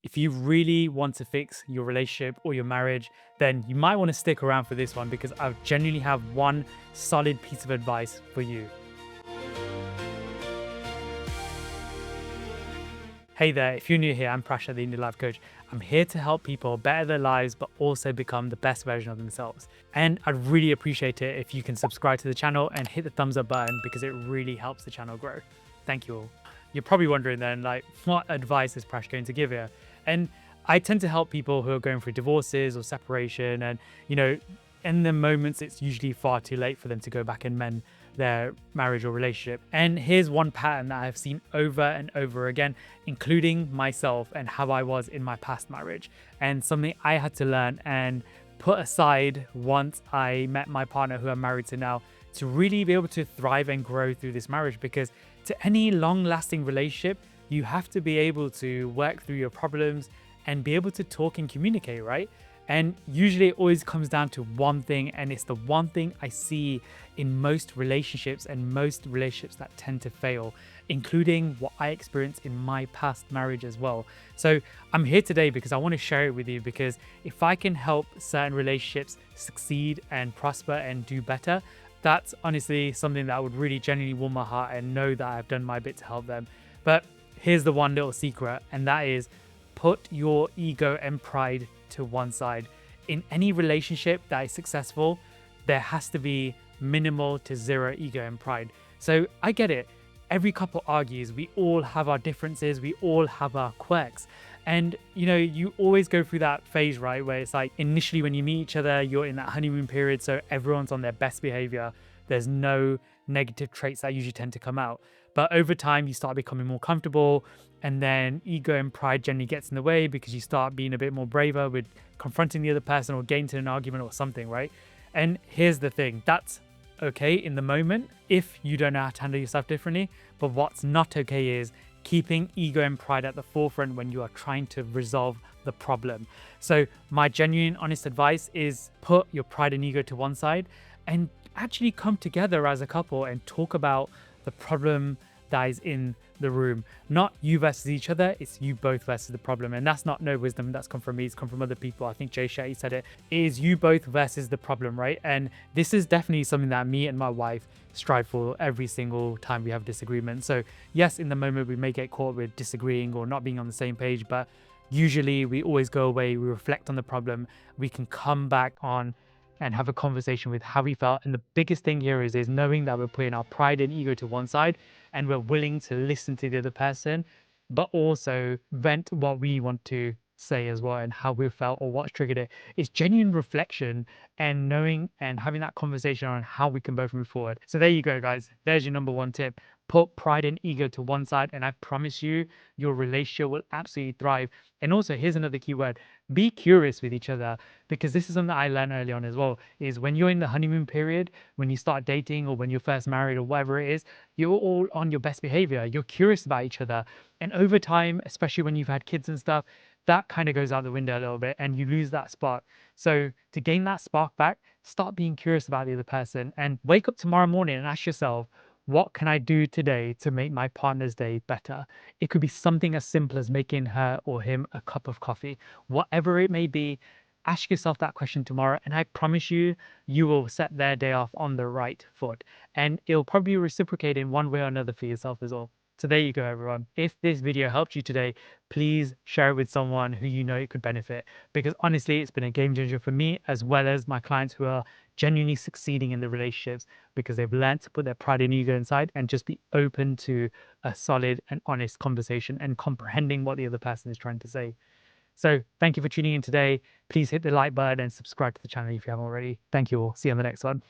If you really want to fix your relationship or your marriage, then you might want to stick around for this one because I genuinely have one solid piece of advice for you. Hey there, if you're new here, I'm Prasha, the Indie Life Coach. I'm here to help people better their lives, but also become the best version of themselves. And I'd really appreciate it if you can subscribe to the channel and hit the thumbs up button because it really helps the channel grow. Thank you all. You're probably wondering then, like, what advice is Prash going to give here? And I tend to help people who are going through divorces or separation. And, in the moments, it's usually far too late for them to go back and mend their marriage or relationship. And here's one pattern that I've seen over and over again, including myself and how I was in my past marriage, and something I had to learn and put aside once I met my partner who I'm married to now to really be able to thrive and grow through this marriage. Because to any long lasting relationship, you have to be able to work through your problems and be able to talk and communicate, right? And usually it always comes down to one thing, and it's the one thing I see in most relationships and most relationships that tend to fail, including what I experienced in my past marriage as well. So I'm here today because I want to share it with you, because if I can help certain relationships succeed and prosper and do better, that's honestly something that would really genuinely warm my heart and know that I've done my bit to help them. But here's the one little secret, and that is put your ego and pride to one side. In any relationship that is successful, there has to be minimal to zero ego and pride. So I get it. Every couple argues. We all have our differences. We all have our quirks. And you always go through that phase, right? Where it's like initially when you meet each other, you're in that honeymoon period. So everyone's on their best behavior. There's no negative traits that usually tend to come out. But over time, you start becoming more comfortable, and then ego and pride generally gets in the way because you start being a bit more braver with confronting the other person or getting to an argument or something, right? And here's the thing, that's okay in the moment if you don't know how to handle yourself differently. But what's not okay is keeping ego and pride at the forefront when you are trying to resolve the problem. So my genuine, honest advice is put your pride and ego to one side and actually come together as a couple and talk about the problem that is in the room. Not you versus each other, it's you both versus the problem. And that's not no wisdom that's come from me, it's come from other people. I think Jay Shetty said it. It is you both versus the problem, right? And this is definitely something that me and my wife strive for every single time we have disagreements. So yes, in the moment we may get caught with disagreeing or not being on the same page, but usually we always go away, we reflect on the problem, we can come back on and have a conversation with how we felt. And the biggest thing here is knowing that we're putting our pride and ego to one side and we're willing to listen to the other person, but also vent what we want to say as well and how we felt or what's triggered it. It's genuine reflection and knowing and having that conversation on how we can both move forward. So there you go, guys. There's your number one tip. Put pride and ego to one side, and I promise you, your relationship will absolutely thrive. And also, here's another key word: be curious with each other, because this is something that I learned early on as well. Is when you're in the honeymoon period, when you start dating, or when you're first married, or whatever it is, you're all on your best behavior. You're curious about each other, and over time, especially when you've had kids and stuff, that kind of goes out the window a little bit, and you lose that spark. So to gain that spark back, start being curious about the other person, and wake up tomorrow morning and ask yourself, what can I do today to make my partner's day better? It could be something as simple as making her or him a cup of coffee. Whatever it may be, ask yourself that question tomorrow, and I promise you, you will set their day off on the right foot. And it'll probably reciprocate in one way or another for yourself as well. So there you go, everyone. If this video helped you today, please share it with someone who you know it could benefit. Because honestly, it's been a game changer for me, as well as my clients who are genuinely succeeding in the relationships because they've learned to put their pride and ego inside and just be open to a solid and honest conversation and comprehending what the other person is trying to say. So thank you for tuning in today. Please hit the like button and subscribe to the channel if you haven't already. Thank you all. See you on the next one.